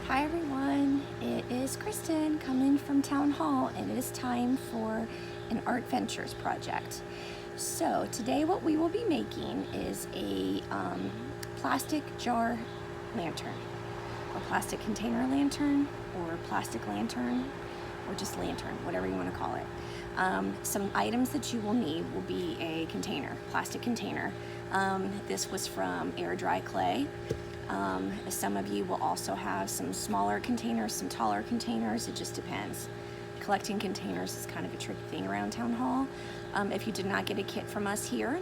Hi everyone, it is Kristen coming from Town Hall and it is time for an ArtVentures project. So today what we will be making is a plastic jar lantern, or plastic container lantern, or plastic lantern, or just lantern, whatever you want to call it. Some items that you will need will be a container, plastic container. This was from air dry clay. Some of you will also have some smaller containers, some taller containers. It just depends. Collecting containers is kind of a tricky thing around Town Hall. If you did not get a kit from us here,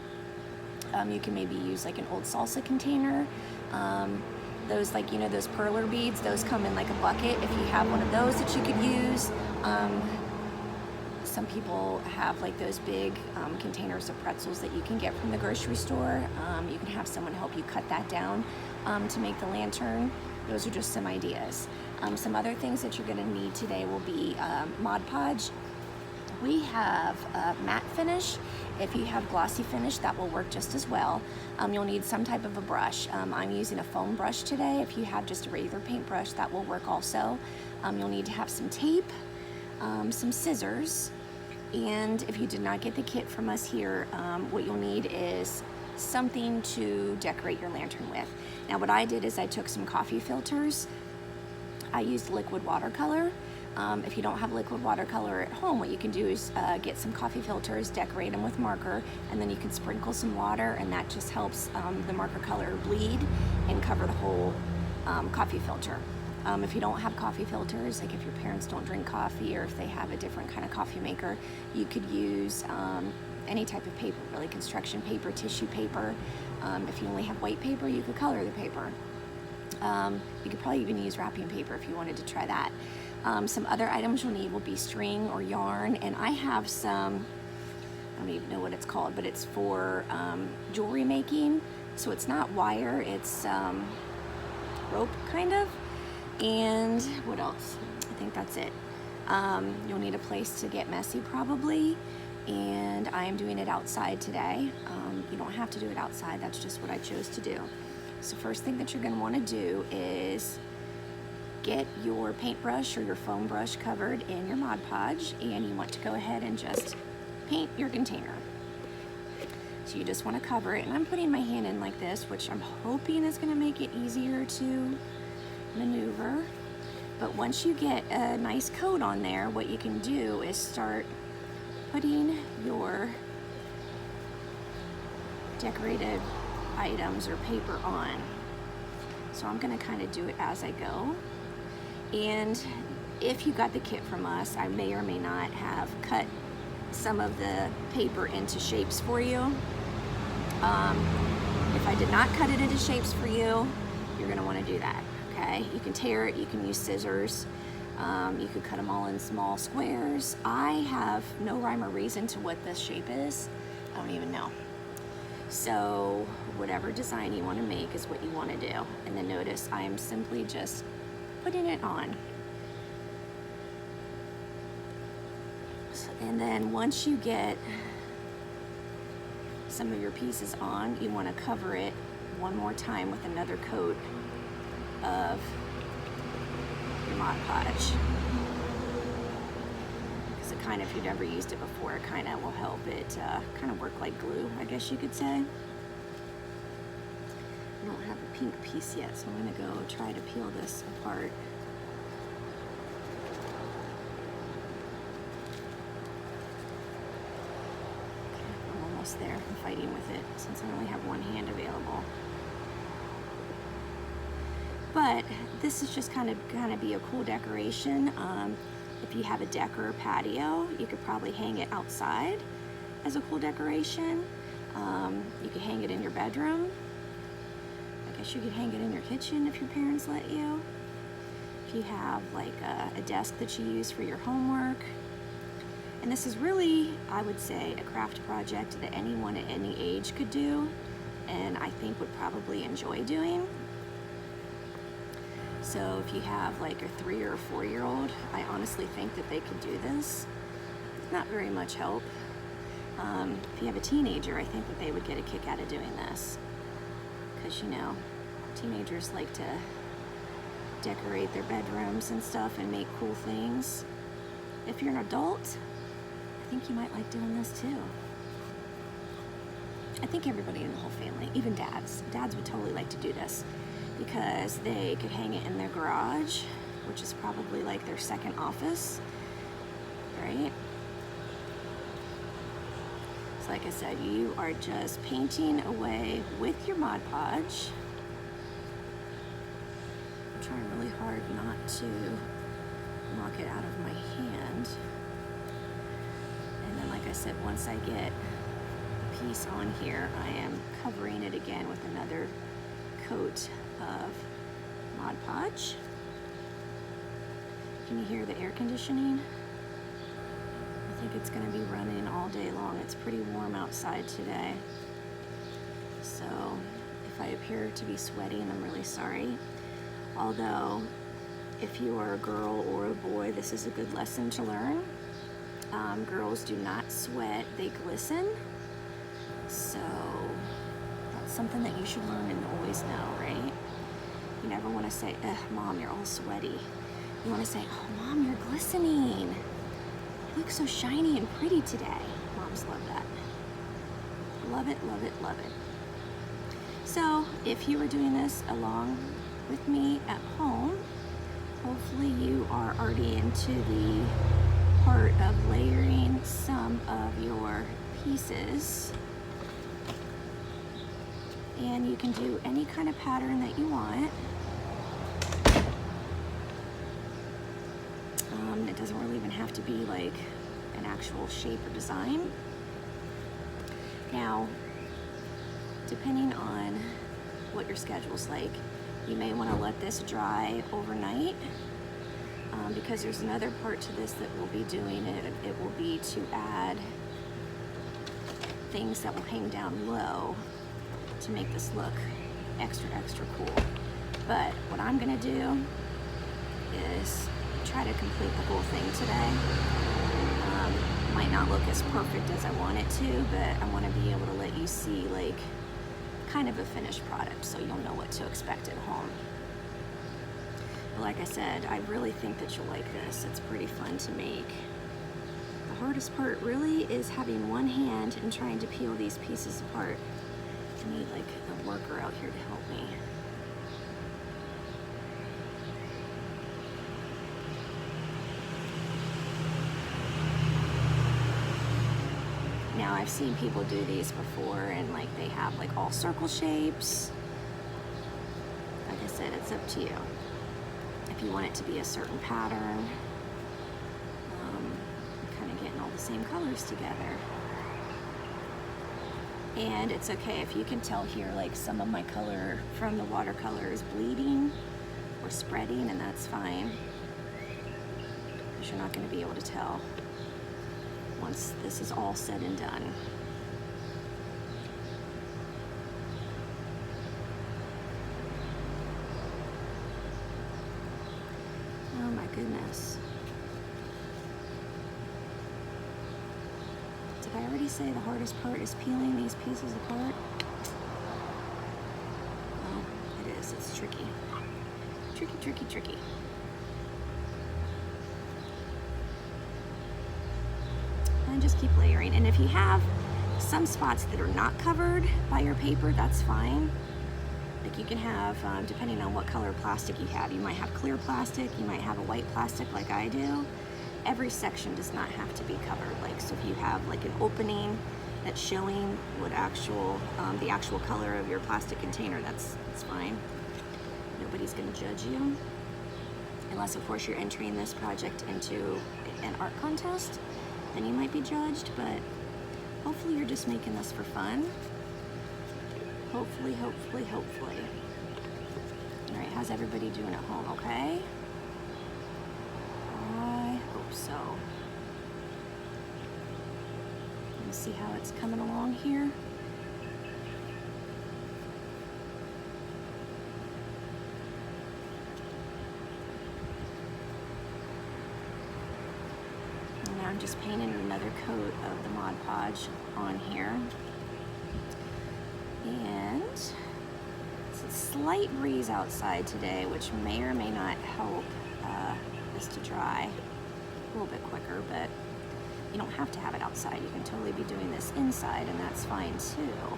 you can maybe use like an old salsa container. Those, like, you know, those perler beads, those come in like a bucket. If you have one of those that you could use. Some people have like those big containers of pretzels that you can get from the grocery store. You can have someone help you cut that down to make the lantern. Those are just some ideas. Some other things that you're going to need today will be Mod Podge. We have matte finish. If you have glossy finish, that will work just as well. You'll need some type of a brush. I'm using a foam brush today. If you have just a regular paintbrush, that will work also. You'll need to have some tape, some scissors, and if you did not get the kit from us here, what you'll need is something to decorate your lantern with. Now what I did is I took some coffee filters. I used liquid watercolor. If you don't have liquid watercolor at home, what you can do is get some coffee filters, decorate them with marker, and then you can sprinkle some water, and that just helps the marker color bleed and cover the whole coffee filter. If you don't have coffee filters, like if your parents don't drink coffee or if they have a different kind of coffee maker, you could use any type of paper, really, construction paper, tissue paper. If you only have white paper, you could color the paper. You could probably even use wrapping paper if you wanted to try that. Some other items you'll need will be string or yarn, and I have some, I don't even know what it's called, but it's for jewelry making. So it's not wire, it's rope kind of. And what else? I think that's it. You'll need a place to get messy probably, and I am doing it outside today. You don't have to do it outside, that's just what I chose to do. So first thing that you're going to want to do is get your paintbrush or your foam brush covered in your Mod Podge, and you want to go ahead and just paint your container. So you just want to cover it, and I'm putting my hand in like this, which I'm hoping is going to make it easier to maneuver. But once you get a nice coat on there, what you can do is start putting your decorated items or paper on. So I'm going to kind of do it as I go. And if you got the kit from us, I may or may not have cut some of the paper into shapes for you. If I did not cut it into shapes for you, you're going to want to do that. Okay, you can tear it, you can use scissors, you could cut them all in small squares. I have no rhyme or reason to what this shape is. I don't even know. So whatever design you want to make is what you want to do. And then notice I am simply just putting it on. And then once you get some of your pieces on, you want to cover it one more time with another coat of your Mod Podge. Because it kind of, if you've never used it before, it kind of will help it kind of work like glue, I guess you could say. I don't have a pink piece yet, so I'm going to go try to peel this apart. Okay, I'm almost there. I'm fighting with it since I only have one hand available. But this is just kind of be a cool decoration. If you have a deck or a patio, you could probably hang it outside as a cool decoration. You could hang it in your bedroom. I guess you could hang it in your kitchen if your parents let you. If you have like a desk that you use for your homework. And this is really, I would say, a craft project that anyone at any age could do, and I think would probably enjoy doing. So if you have like a 3 or a 4-year-old, I honestly think that they could do this. Not very much help. If you have a teenager, I think that they would get a kick out of doing this. Because, you know, teenagers like to decorate their bedrooms and stuff and make cool things. If you're an adult, I think you might like doing this too. I think everybody in the whole family, even dads would totally like to do this because they could hang it in their garage, which is probably like their second office, right? So like I said, you are just painting away with your Mod Podge. I'm trying really hard not to knock it out of my hand. And then like I said, once I get a piece on here, I am covering it again with another coat of Mod Podge. Can you hear the air conditioning? I think it's going to be running all day long. It's pretty warm outside today. So if I appear to be sweating, I'm really sorry. Although, if you are a girl or a boy, this is a good lesson to learn. Girls do not sweat, they glisten. So that's something that you should learn and always know, right? You never want to say, ugh, Mom, you're all sweaty. You want to say, oh, Mom, you're glistening. You look so shiny and pretty today. Moms love that. Love it, love it, love it. So if you were doing this along with me at home, hopefully you are already into the part of layering some of your pieces. And you can do any kind of pattern that you want. It doesn't really even have to be like an actual shape or design. Now, depending on what your schedule's like, you may want to let this dry overnight because there's another part to this that we'll be doing. It will be to add things that will hang down low to make this look extra, extra cool. But what I'm gonna do is try to complete the whole thing today. Might not look as perfect as I want it to, but I want to be able to let you see like kind of a finished product so you'll know what to expect at home. But like I said, I really think that you'll like this. It's pretty fun to make. The hardest part really is having one hand and trying to peel these pieces apart. I need like a worker out here to help me. Now I've seen people do these before and like they have like all circle shapes. Like I said, it's up to you. If you want it to be a certain pattern, kind of getting all the same colors together. And it's okay if you can tell here like some of my color from the watercolor is bleeding or spreading, and that's fine because you're not going to be able to tell once this is all said and done. Oh my goodness. Did I already say the hardest part is peeling these pieces apart? Oh, it is. It's tricky. Tricky, tricky, tricky. And just keep layering. And if you have some spots that are not covered by your paper, that's fine. Like you can have, depending on what color plastic you have, you might have clear plastic, you might have a white plastic like I do. Every section does not have to be covered. Like, so if you have like an opening that's showing what the actual color of your plastic container, that's fine. Nobody's gonna judge you. Unless of course you're entering this project into an art contest, then you might be judged, but hopefully you're just making this for fun. Hopefully, hopefully, hopefully. All right, how's everybody doing at home, okay? I hope so. Let's see how it's coming along here. And now I'm just painting another coat of the Mod Podge on here. And it's slight breeze outside today, which may or may not help this to dry a little bit quicker, but you don't have to have it outside. You can totally be doing this inside, and that's fine too.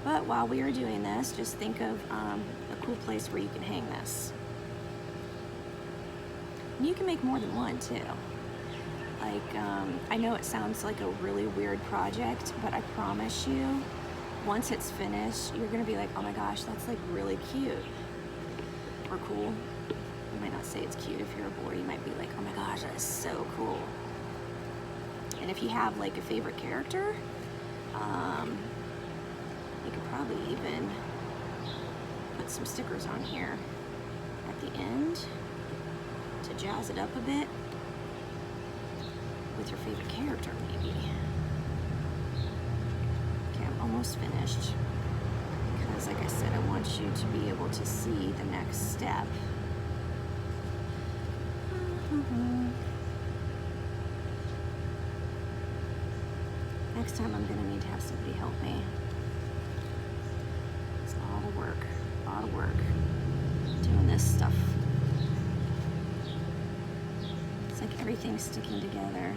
But while we are doing this, just think of a cool place where you can hang this. And you can make more than one too. Like, I know it sounds like a really weird project, but I promise you, once it's finished, you're gonna be like, oh my gosh, that's like really cute or cool. You might not say it's cute if you're a boy. You might be like, oh my gosh, that is so cool. And if you have like a favorite character, you could probably even put some stickers on here at the end to jazz it up a bit with your favorite character, maybe. Okay, I'm almost finished because, like I said, I want you to be able to see the next step. Next time I'm gonna need to have somebody help me. It's a lot of work doing this stuff. It's like everything's sticking together.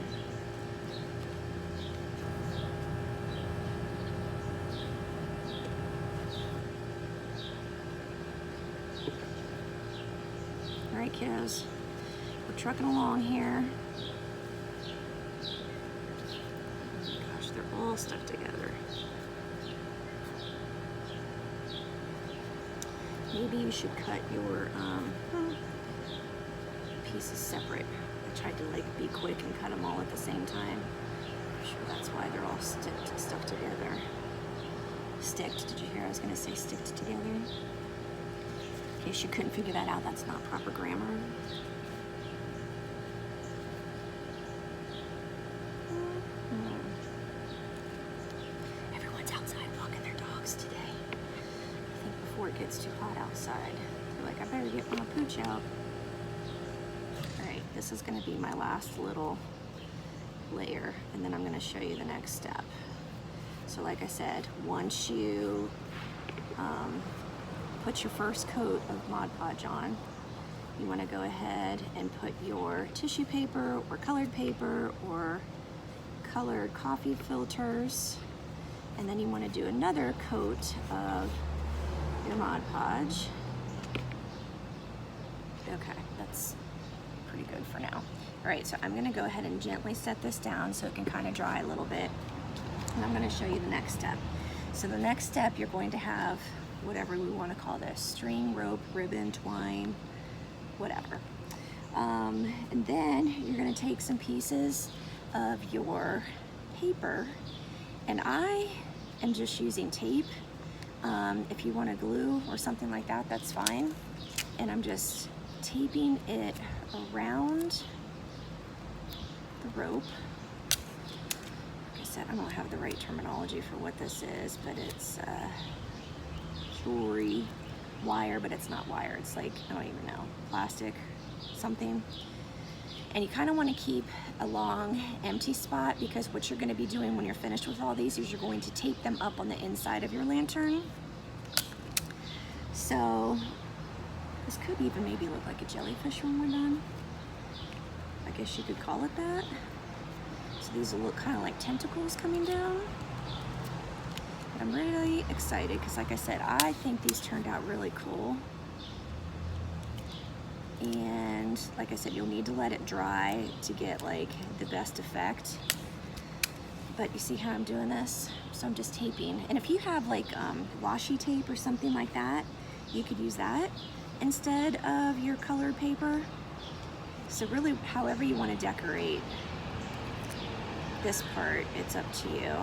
All right, kiddos, we're trucking along here. Gosh, they're all stuck together. Maybe you should cut your pieces separate. I tried to like be quick and cut them all at the same time. I'm sure that's why they're all stuck together. Sticked, did you hear? I was gonna say sticked together. In case you couldn't figure that out, that's not proper grammar. Everyone's outside walking their dogs today. I think before it gets too hot outside, they're like, I better get my pooch out. All right, this is gonna be my last little layer, and then I'm gonna show you the next step. So like I said, once you put your first coat of Mod Podge on, you want to go ahead and put your tissue paper or colored paper or colored coffee filters, and then you want to do another coat of your Mod Podge. Okay, that's pretty good for now. All right, so I'm going to go ahead and gently set this down so it can kind of dry a little bit, and I'm going to show you the next step. So the next step, you're going to have whatever we want to call this, string, rope, ribbon, twine, whatever. And then you're going to take some pieces of your paper, and I am just using tape. If you want to glue or something like that, that's fine. And I'm just taping it around the rope. Like I said, I don't have the right terminology for what this is, but it's jewelry wire, but it's not wire. It's like, I don't even know, plastic something. And you kind of want to keep a long empty spot, because what you're going to be doing when you're finished with all these is you're going to tape them up on the inside of your lantern. So this could even maybe look like a jellyfish when we're done. I guess you could call it that. So these will look kind of like tentacles coming down. But I'm really excited because, like I said, I think these turned out really cool. And like I said, you'll need to let it dry to get like the best effect. But you see how I'm doing this? So I'm just taping. And if you have like washi tape or something like that, you could use that instead of your colored paper. So really, however you want to decorate this part, it's up to you.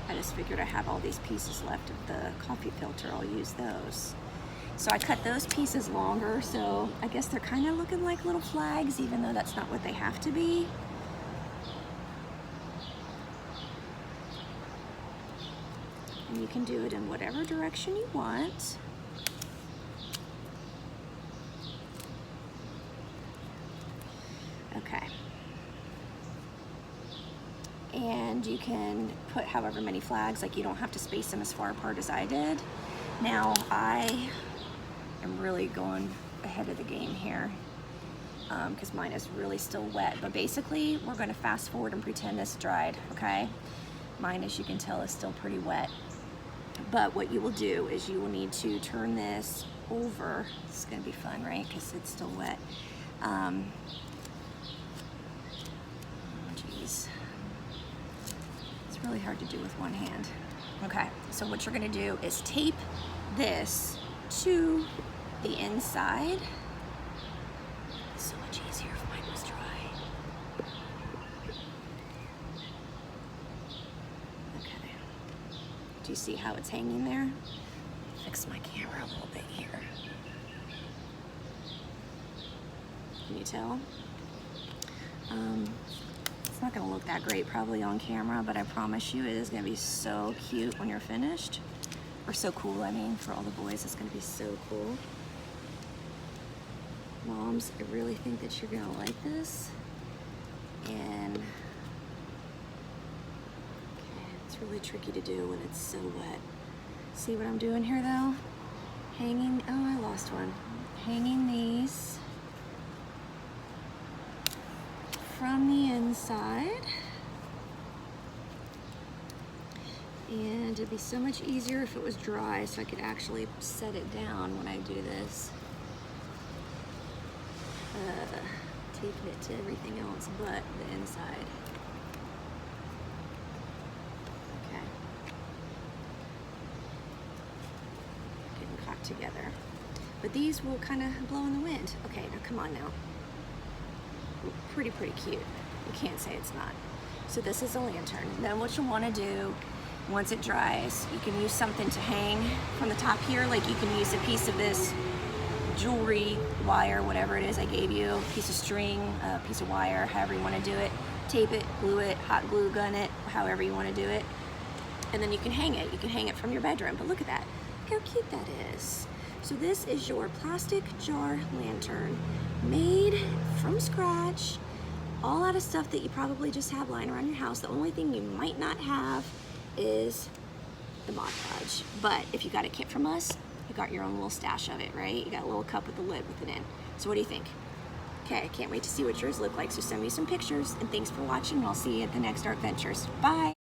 I just figured I have all these pieces left of the coffee filter. I'll use those. So I cut those pieces longer, so I guess they're kind of looking like little flags, even though that's not what they have to be. And you can do it in whatever direction you want. Okay. and you can put however many flags, like you don't have to space them as far apart as I did. Now I am really going ahead of the game here because mine is really still wet, but basically we're going to fast forward and pretend this dried, okay? Mine, as you can tell, is still pretty wet, but what you will do is you will need to turn this over. It's going to be fun, right? Because it's still wet. Oh geez, it's really hard to do with one hand. Okay, so what you're going to do is tape this to the inside. It's so much easier if mine was dry. Okay, do you see how it's hanging there? Fix my camera a little bit here. Can you tell? It's not going to look that great probably on camera, but I promise you it is going to be so cute when you're finished. Or so cool, I mean, for all the boys, it's going to be so cool. Moms, I really think that you're going to like this. And okay, it's really tricky to do when it's so wet. See what I'm doing here though? Hanging, oh, I lost one. Hanging these from the inside. And it'd be so much easier if it was dry so I could actually set it down when I do this. Taping it to everything else but the inside. Okay. Getting caught together. But these will kind of blow in the wind. Okay, now come on now. Pretty cute. You can't say it's not. So this is a lantern. Then what you'll want to do, once it dries, you can use something to hang from the top here. Like you can use a piece of this jewelry, wire, whatever it is I gave you, a piece of string, a piece of wire, however you want to do it. Tape it, glue it, hot glue gun it, however you want to do it. And then you can hang it. You can hang it from your bedroom. But look at that. Look how cute that is. So this is your plastic jar lantern made from scratch, all out of stuff that you probably just have lying around your house. The only thing you might not have is the Mod Podge. But if you got a kit from us, you got your own little stash of it, right? You got a little cup with the lid with it in. So what do you think? Okay, I can't wait to see what yours look like. So send me some pictures, and thanks for watching, and I'll see you at the next ArtVentures. Bye.